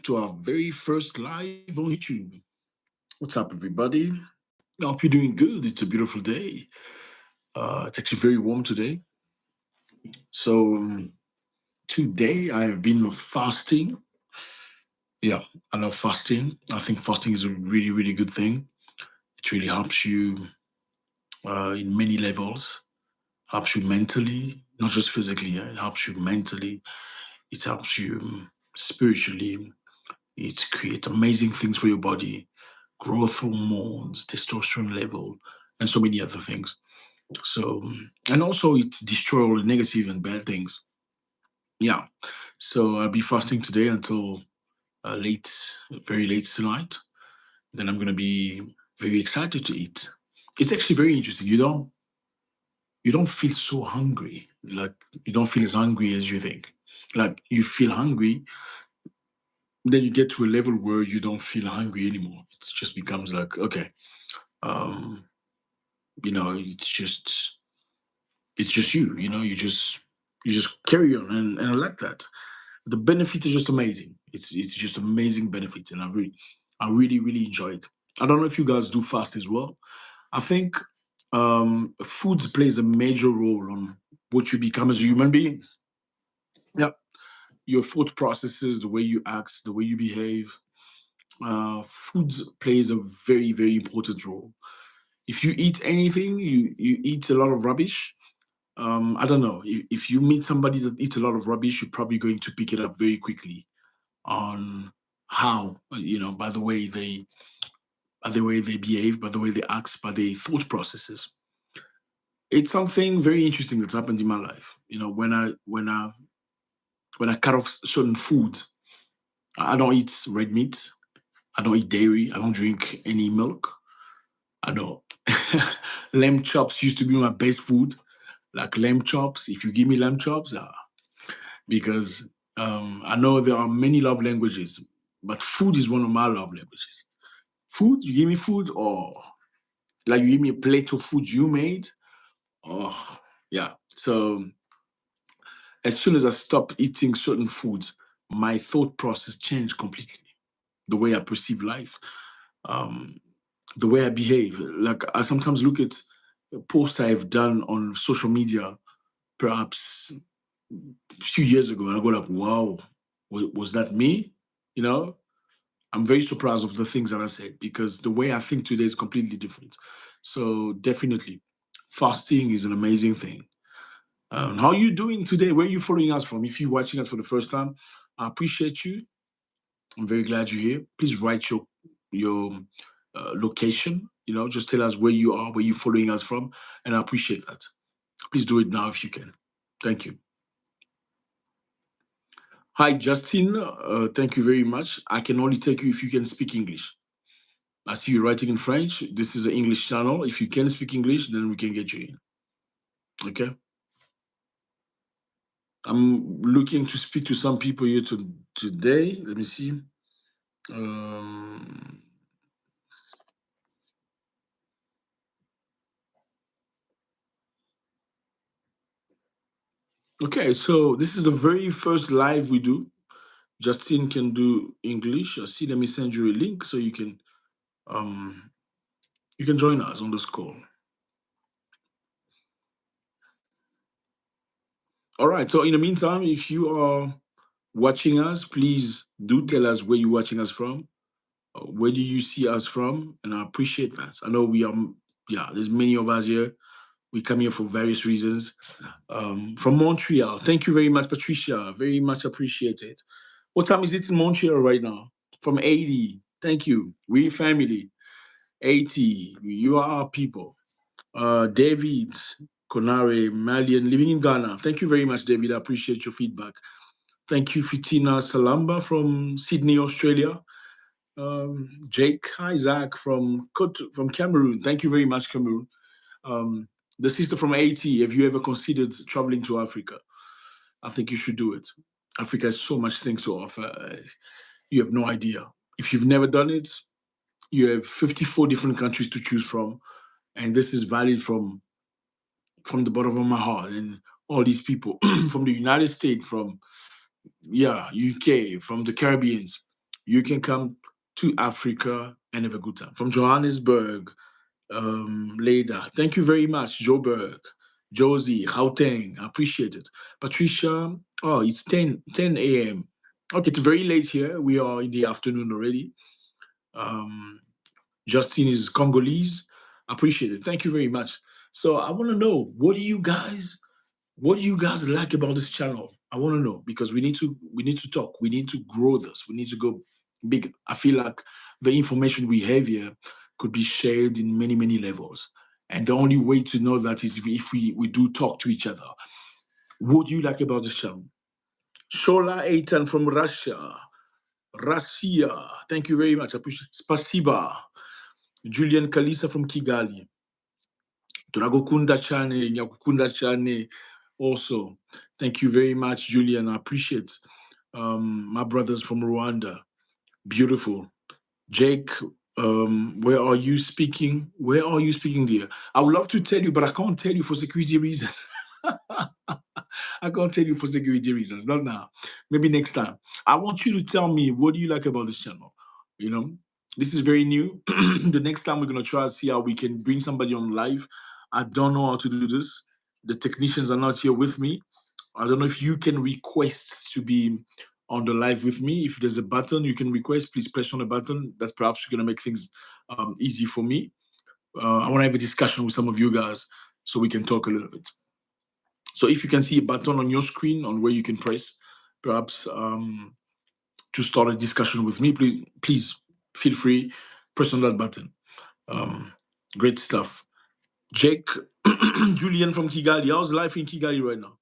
to our very first live on YouTube. What's up, everybody? I hope you're doing good. It's a beautiful day. It's actually very warm today. So, today I have been fasting. Yeah, I love fasting. I think fasting is a really, really good thing. It really helps you in many levels, helps you mentally, not just physically. Yeah? It helps you mentally, it helps you spiritually. It creates amazing things for your body, growth hormones, testosterone level, and so many other things. So, and also it destroys all the negative and bad things. Yeah. So I'll be fasting today until late, very late tonight. Then I'm going to be very excited to eat. It's actually very interesting. You don't feel so hungry. Like you don't feel as hungry as you think. Like you feel hungry, then you get to a level where you don't feel hungry anymore. It just becomes like, okay, um, it's just you. You just carry on, and I like that. The benefit is just amazing. It's just amazing benefit, and I really enjoy it. I don't know if you guys do fast as well. I think food plays a major role on what you become as a human being. Yeah, your thought processes, the way you act, the way you behave. Food plays a very important role. If you eat anything, you eat a lot of rubbish. I don't know. If you meet somebody that eats a lot of rubbish, you're probably going to pick it up very quickly on how, by the way they behave, by the way they act, by their thought processes. It's something very interesting that's happened in my life. When I cut off certain foods, I don't eat red meat. I don't eat dairy. I don't drink any milk. I know. Lamb chops used to be my best food. Like lamb chops. If you give me lamb chops, because I know there are many love languages, but food is one of my love languages. Food, you give me food, or like you give me a plate of food you made, oh yeah. So as soon as I stop eating certain foods, my thought process changed completely. The way I perceive life, um, the way I behave. Like I sometimes look at posts I've done on social media, perhaps a few years ago, and I go like, "Wow, was that me?" You know, I'm very surprised of the things that I said because the way I think today is completely different. So definitely, fasting is an amazing thing. How are you doing today? Where are you following us from? If you're watching us for the first time, I appreciate you. I'm very glad you're here. Please write your location. Just tell us where you are, where you're following us from, and I appreciate that. Please do it now if you can. Thank you. Hi, Justin. Thank you very much. I can only take you if you can speak English. I see you writing in French. This is an English channel. If you can speak English, then we can get you in. Okay. I'm looking to speak to some people here today. Let me see. Um, okay, so this is the very first live we do. Justin can do English. I see. Let me send you a link so um you can join us on this call. All right. So in the meantime, if you are watching us, please do tell us where you're watching us from. Where do you see us from? And I appreciate that. I know we are. Yeah, there's many of us here. We come here for various reasons. From Montreal. Thank you very much, Patricia. Very much appreciated. What time is it in Montreal right now? From 80. Thank you. We family. 80. You are our people. David Konare, Malian, living in Ghana. Thank you very much, David. I appreciate your feedback. Thank you, Fitina Salamba from Sydney, Australia. Jake Isaac from Cameroon. Thank you very much, Cameroon. Um, the sister from Haiti. Have you ever considered traveling to Africa? I think you should do it. Africa has so much things to offer. You have no idea. If you've never done it, you have 54 different countries to choose from, and this is valid from the bottom of my heart. And all these people from the United States, from UK, from the Caribbeans. you can come to Africa and have a good time. From Johannesburg, Leda, thank you very much. Joburg, Josie, Gauteng, I appreciate it. Patricia, oh, it's 10 a.m. Okay, it's very late here. We are in the afternoon already. Um, Justine is Congolese. Appreciate it. Thank you very much. So I want to know, what do you guys like about this channel? I want to know because we need to talk. We need to grow this. We need to go big. I feel like the information we have here could be shared in many many levels. And the only way to know that is if we do talk to each other. What do you like about this channel? Shola Aitan from Russia. Russia. Thank you very much. I appreciate it. Spasiba. Julian Kalisa from Kigali. Turagokunda Chane, Nyakukunda Chane also. Thank you very much, Julian. I appreciate my brothers from Rwanda. Beautiful. Jake, where are you speaking? Where are you speaking, dear? I would love to tell you, but I can't tell you for security reasons. I can't tell you for security reasons. Not now. Maybe next time. I want you to tell me what do you like about this channel. You know, this is very new. The next time we're gonna try to see how we can bring somebody on live. I don't know how to do this. The technicians are not here with me. I don't know if you can request to be on the live with me. If there's a button you can request, please press on the button. That's perhaps going to make things easy for me. I want to have a discussion with some of you guys so we can talk a little bit. So if you can see a button on your screen on where you can press, perhaps to start a discussion with me, please feel free, press on that button. Um, Great stuff. Jake, Julian from Kigali. How's life in Kigali right now?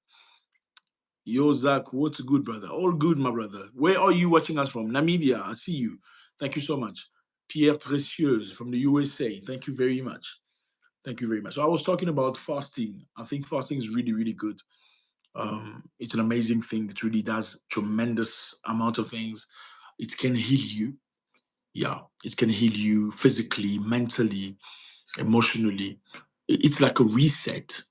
Yo, Zach, what's good, brother? All good, my brother. Where are you watching us from? Namibia, I see you. Thank you so much. Pierre Précieuse from the USA. Thank you very much. Thank you very much. So I was talking about fasting. I think fasting is really, really good. It's an amazing thing. It really does tremendous amount of things. It can heal you. Yeah, it can heal you physically, mentally, emotionally. It's like a reset.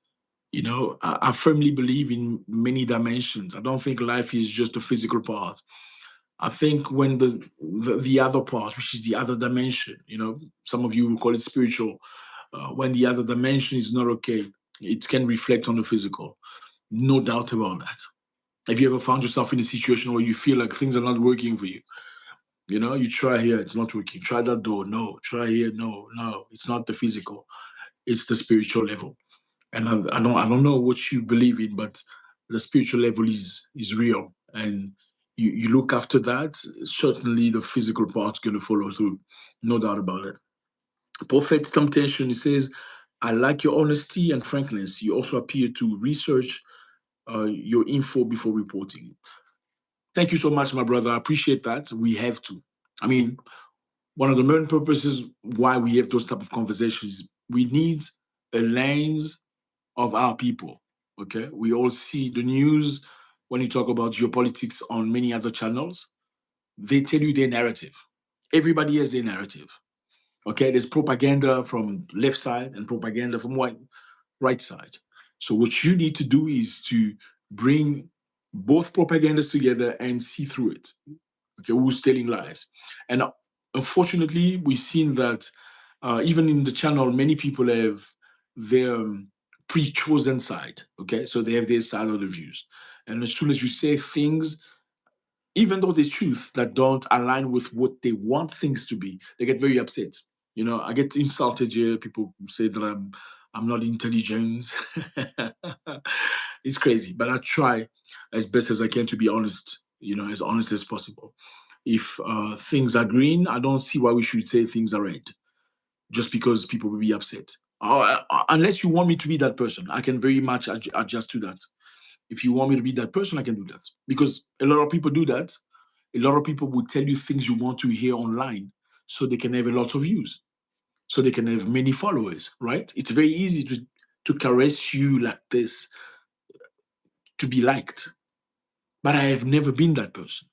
I firmly believe in many dimensions. I don't think life is just the physical part. I think when the other part, which is the other dimension, some of you will call it spiritual, when the other dimension is not okay, it can reflect on the physical. No doubt about that. Have you ever found yourself in a situation where you feel like things are not working for you? You try here, it's not working. Try that door, no. Try here, no, no. It's not the physical, it's the spiritual level. And I don't know what you believe in, but the spiritual level is real. And you look after that, certainly the physical part's gonna follow through. No doubt about it. Prophet Temptation, he says, I like your honesty and frankness. You also appear to research your info before reporting. Thank you so much, my brother. I appreciate that. We have to. I mean, one of the main purposes why we have those type of conversations, we need a lens of our people. Okay, we all see the news when you talk about geopolitics on many other channels. They tell you their narrative. Everybody has their narrative. Okay, there's propaganda from left side and propaganda from right side. So what you need to do is to bring both propagandas together and see through it. Okay, who's telling lies? And unfortunately, we've seen that even in the channel, many people have their pre-chosen side. Okay, so they have their side of the views, and as soon as you say things, even though there's truth that don't align with what they want things to be, they get very upset. I get insulted here. People say that I'm not intelligent. It's crazy, but I try as best as I can to be honest. As honest as possible. If things are green, I don't see why we should say things are red just because people will be upset. Unless you want me to be that person, I can very much adjust to that. If you want me to be that person, I can do that. Because a lot of people do that. A lot of people will tell you things you want to hear online so they can have a lot of views, so they can have many followers, right? It's very easy to caress you like this, to be liked. But I have never been that person.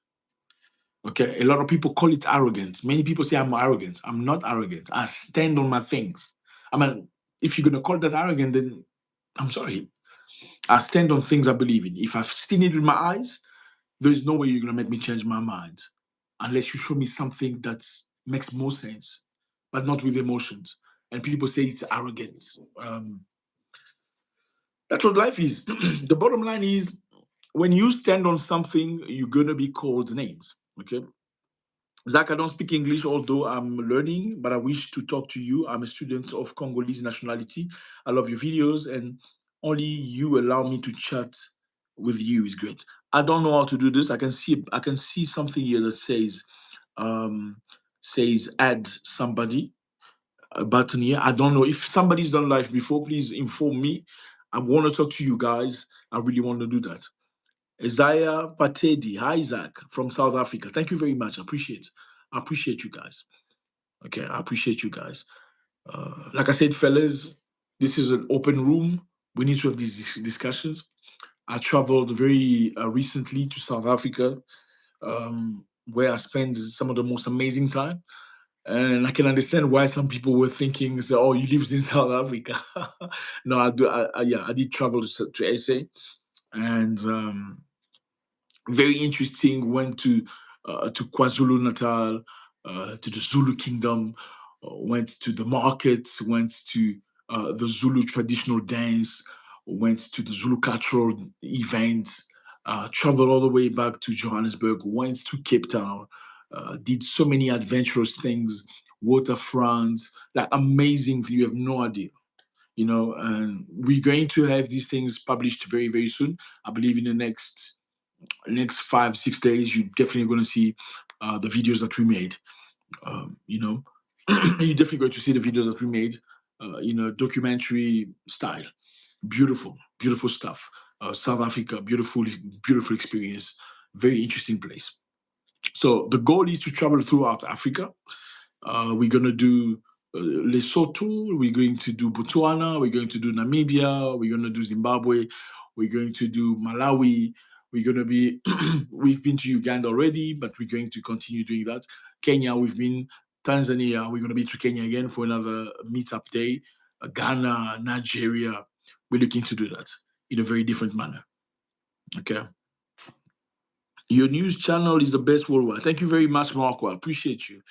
Okay. A lot of people call it arrogance. Many people say I'm arrogant. I'm not arrogant. I stand on my things. I mean, if you're gonna call that arrogant, then I'm sorry. I stand on things I believe in. If I've seen it with my eyes, there is no way you're gonna make me change my mind. unless you show me something that makes more sense, but not with emotions. And people say it's arrogant. That's what life is. The bottom line is when you stand on something, you're gonna be called names. Okay. Zach, I don't speak English, although I'm learning, but I wish to talk to you. I'm a student of Congolese nationality. I love your videos, and only you allow me to chat with you is great. I don't know how to do this. I can see something here that um says add somebody, a button here. I don't know if somebody's done live before. Please inform me. I want to talk to you guys. I really want to do that. Isaiah Patedi, hi Zach from South Africa. Thank you very much. I appreciate you guys. Okay, I appreciate you guys. Like I said, fellas, this is an open room. We need to have these discussions. I traveled very recently to South Africa, where I spent some of the most amazing time. And I can understand why some people were thinking, say, "Oh, you lived in South Africa." No, I do. Yeah, I did travel to SA, and very interesting. Went to KwaZulu Natal, to the Zulu Kingdom. Went to the markets. Went to the Zulu traditional dance. Went to the Zulu cultural events. Traveled all the way back to Johannesburg. Went to Cape Town. Did so many adventurous things. Waterfront, like amazing. You have no idea. And we're going to have these things published very, very soon. I believe in the next 5 6 days, you're definitely going to see the videos that we made. You're definitely going to see the videos that we made, documentary style. Beautiful, beautiful stuff. South Africa, beautiful, beautiful experience. Very interesting place. So the goal is to travel throughout Africa. We're going to do Lesotho, we're going to do Botswana, we're going to do Namibia, we're going to do Zimbabwe, we're going to do Malawi, we're going to be, we've been to Uganda already, but we're going to continue doing that. Kenya, we've been, Tanzania, we're going to be to Kenya again for another meetup day. Ghana, Nigeria, we're looking to do that in a very different manner. Okay. Your news channel is the best worldwide. Thank you very much, Marco. I appreciate you.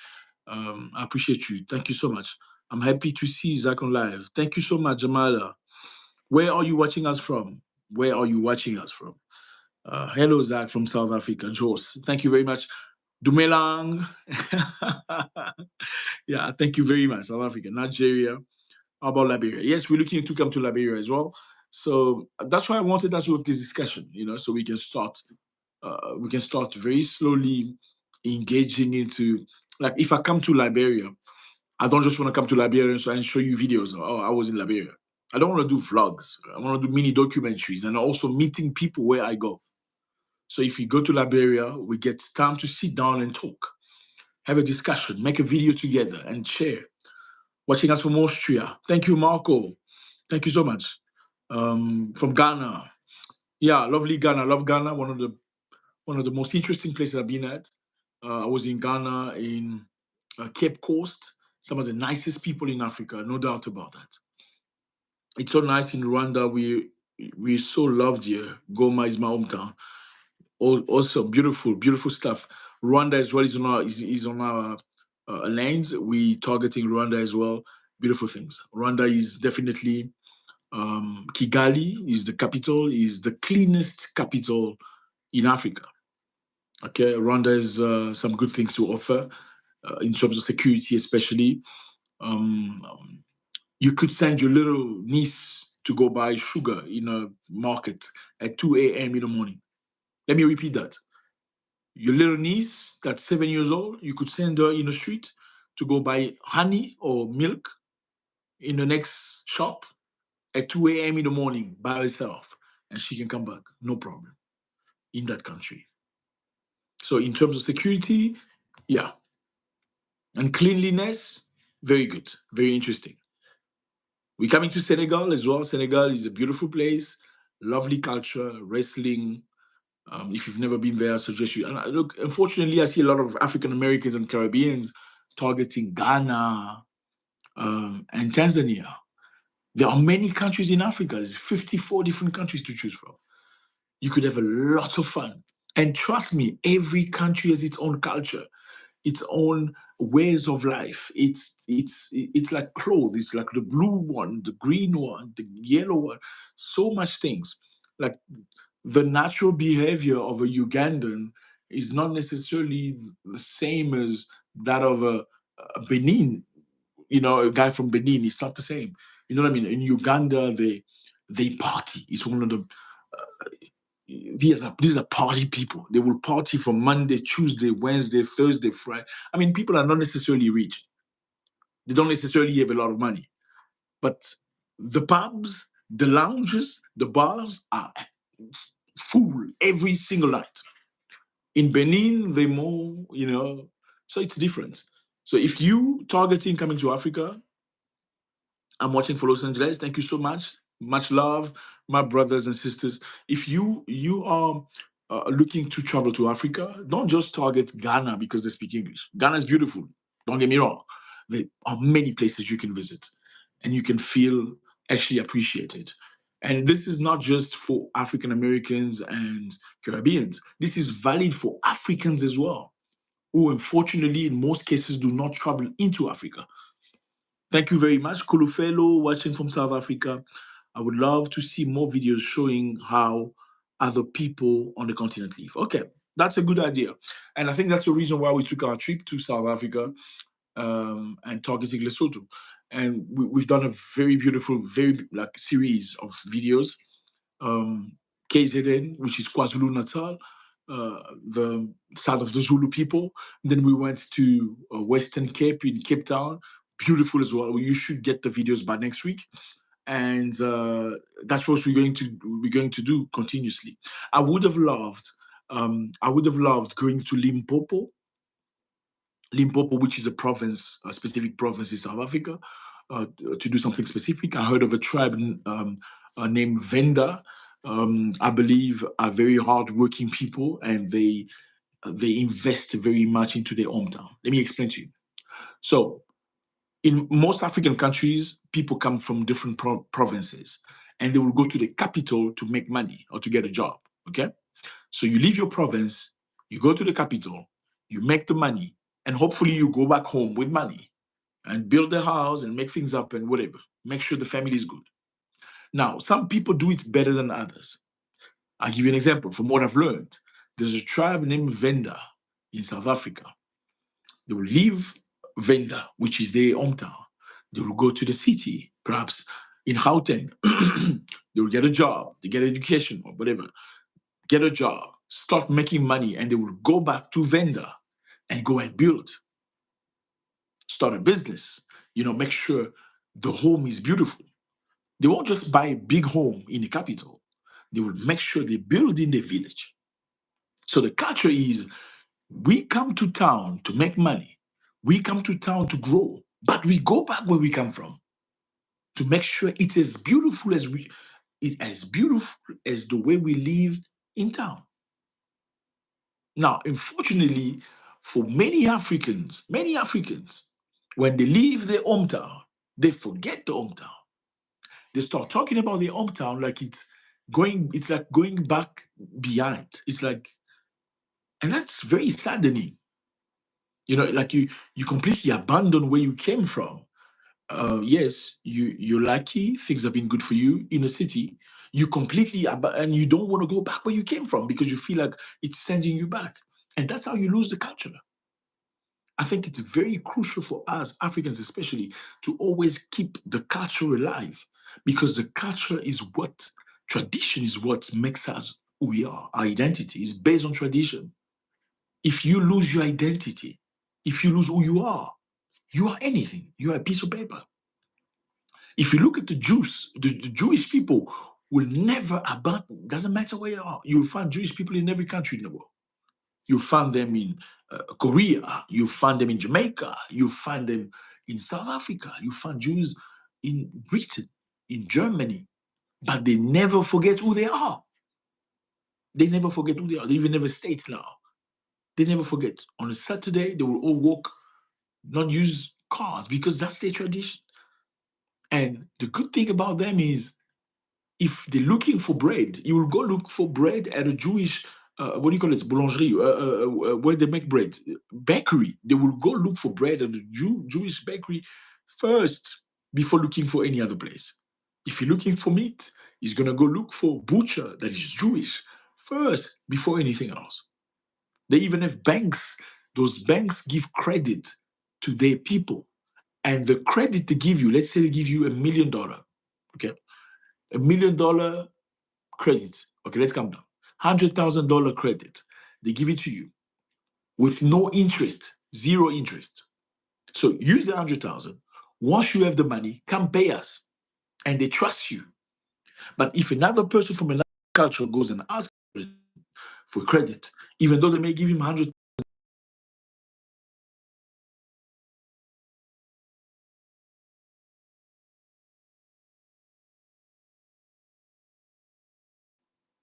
I appreciate you. Thank you so much. I'm happy to see Zach on live. Thank you so much, Jamala. Where are you watching us from? Where are you watching us from? Hello, Zach from South Africa. Jos. Thank you very much. Dumelang. Yeah, thank you very much. South Africa, Nigeria. How about Liberia? Yes, we're looking to come to Liberia as well. So that's why I wanted us to have this discussion, so we can start very slowly engaging into, like, if I come to Liberia, I don't just want to come to Liberia and show you videos. Oh, I was in Liberia. I don't want to do vlogs. I want to do mini documentaries and also meeting people where I go. So if you go to Liberia, we get time to sit down and talk, have a discussion, make a video together and share. Watching us from Austria. Thank you, Marco. Thank you so much. From Ghana. Yeah, lovely Ghana. Love Ghana. One of the most interesting places I've been at. I was in Ghana, in Cape Coast. Some of the nicest people in Africa, no doubt about that. It's so nice in Rwanda. We're so loved here. Goma is my hometown. Also, beautiful, beautiful stuff. Rwanda as well is on our lanes. We targeting Rwanda as well. Beautiful things. Rwanda is definitely Kigali is the capital. Is the cleanest capital in Africa. Okay, Rwanda has some good things to offer in terms of security, especially. Um, you could send your little niece to go buy sugar in a market at 2 a.m. in the morning. Let me repeat that. Your little niece that's 7 years old, you could send her in the street to go buy honey or milk in the next shop at 2 a.m. in the morning by herself, and she can come back, no problem, in that country. So, in terms of security, yeah, and cleanliness, very good, very interesting. We're coming to Senegal as well. Senegal is a beautiful place, lovely culture, wrestling. If you've never been there, I suggest you. And look, unfortunately, I see a lot of African Americans and Caribbeans targeting Ghana and Tanzania. There are many countries in Africa. There's 54 different countries to choose from. You could have a lot of fun. And trust me, every country has its own culture. its own ways of life. It's like clothes. It's like the blue one, the green one, the yellow one. So much things. Like the natural behavior of a Ugandan is not necessarily the same as that of a Benin. A guy from Benin. It's not the same. You know what I mean? In Uganda, they party. It's one of the these are party people. They will party from Monday, Tuesday, Wednesday, Thursday, Friday. I mean, people are not necessarily rich. They don't necessarily have a lot of money, but the pubs, the lounges, the bars are full every single night. In Benin, they more, so it's different. So if you targeting coming to Africa, I'm watching for Los Angeles. Thank you so much. Much love, my brothers and sisters. If you are looking to travel to Africa, don't just target Ghana because they speak English. Ghana is beautiful. Don't get me wrong. There are many places you can visit, and you can feel actually appreciated. And this is not just for African Americans and Caribbeans. This is valid for Africans as well, who unfortunately in most cases do not travel into Africa. Thank you very much, Kulufelo, watching from South Africa. I would love to see more videos showing how other people on the continent live. Okay, that's a good idea. And I think that's the reason why we took our trip to South Africa and targeting Lesotho. And we've done a very beautiful, very like series of videos. Um, KZN, which is KwaZulu Natal, the south of the Zulu people. Then we went to Western Cape in Cape Town, beautiful as well. You should get the videos by next week, and that's what we're going to do continuously. I would have loved going to Limpopo, which is a province, a specific province in South Africa, to do something specific. I heard of a tribe named Venda. I believe are very hardworking people, and they invest very much into their hometown. Let me explain to you. So, in most African countries, people come from different provinces, and they will go to the capital to make money or to get a job. Okay, so you leave your province, you go to the capital, you make the money, and hopefully you go back home with money and build a house and make things up and whatever. Make sure the family is good. Now, some people do it better than others. I'll give you an example from what I've learned. There's a tribe named Venda in South Africa. They will leave Venda, which is their hometown. They will go to the city, perhaps in Gauteng. They will get a job, they get education or whatever, get a job, start making money, and they will go back to Venda and go and build, start a business, make sure the home is beautiful. They won't just buy a big home in the capital. They will make sure they build in the village. So the culture is we come to town to make money. We come to town to grow, but we go back where we come from to make sure it's as beautiful as the way we live in town. Now, unfortunately, for many Africans, when they leave their hometown, they forget the hometown. They start talking about their hometown like it's like going back behind. It's like, and that's very saddening. Like you completely abandon where you came from. Yes, you're lucky, things have been good for you in a city. You completely and you don't want to go back where you came from because you feel like it's sending you back. And that's how you lose the culture. I think it's very crucial for us, Africans especially, to always keep the culture alive because the culture is tradition is what makes us who we are. Our identity is based on tradition. If you lose your identity, if you lose who you are anything. You are a piece of paper. If you look at the Jews, the Jewish people will never abandon, doesn't matter where you are. You'll find Jewish people in every country in the world. You find them in Korea, you find them in Jamaica, you find them in South Africa, you find Jews in Britain, in Germany, but they never forget who they are. They never forget who they are. They even never state now. They never forget. On a Saturday, they will all walk, not use cars because that's their tradition. And the good thing about them is if they're looking for bread, you will go look for bread at a Jewish what do you call it? Boulangerie, where they make bread, bakery. They will go look for bread at the Jewish bakery first before looking for any other place. If you're looking for meat, he's gonna go look for butcher that is Jewish first before anything else. They even have banks. Those banks give credit to their people, and the credit they give you, let's say they give you $1 million, okay, $1 million credit. Okay, let's calm down. $100,000 credit. They give it to you with no interest, zero interest. So use the 100,000. Once you have the money, come pay us, and they trust you. But if another person from another culture goes and asks for credit, even though they may give him 100,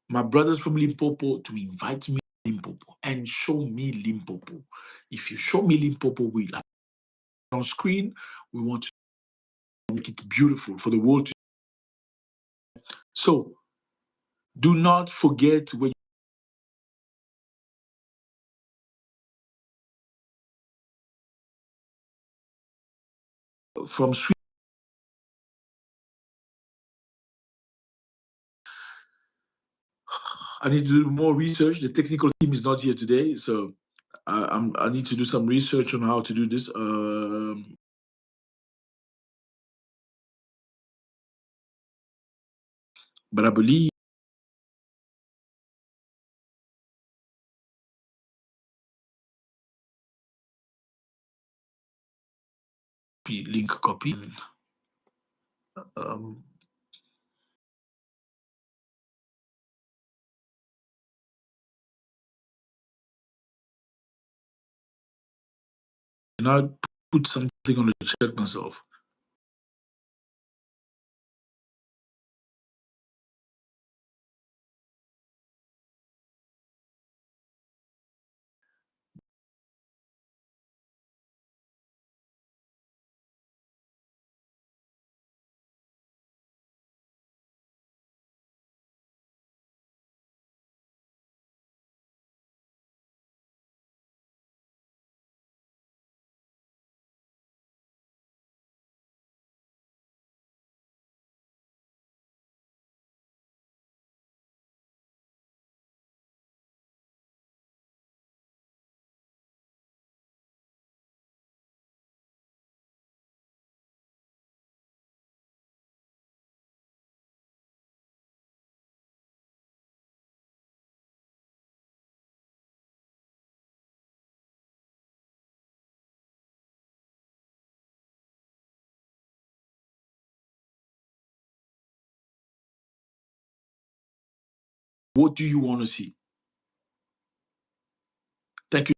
my brothers from Limpopo to invite me to Limpopo and show me Limpopo. If you show me Limpopo, we on screen. We want to make it beautiful for the world to. So do not forget when from Sweden. I need to do more research. The technical team is not here today, so I need to do some research on how to do this. But I believe link copy. Um, and I put something on the chat myself. What do you want to see? Thank you.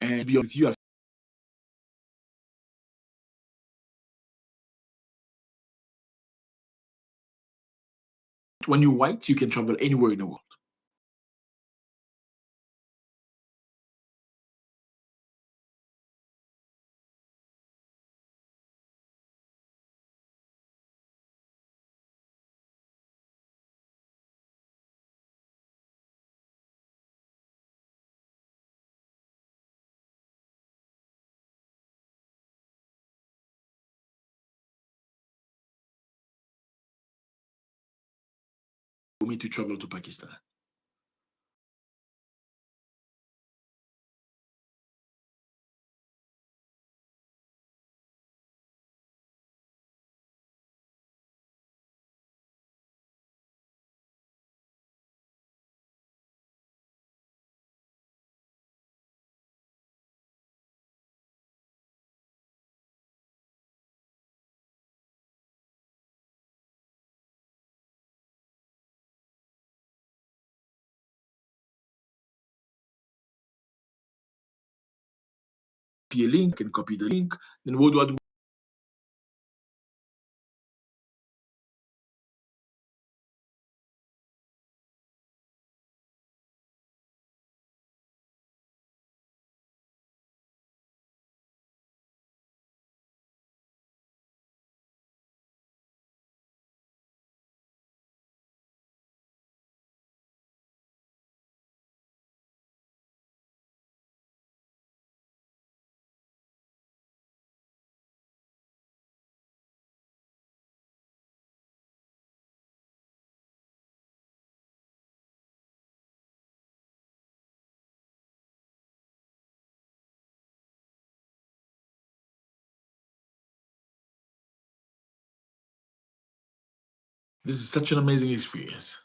And be with you. When you're white, you can travel anywhere in the world. For me to travel to Pakistan. a link, I can copy the link. Then what do I do? This is such an amazing experience.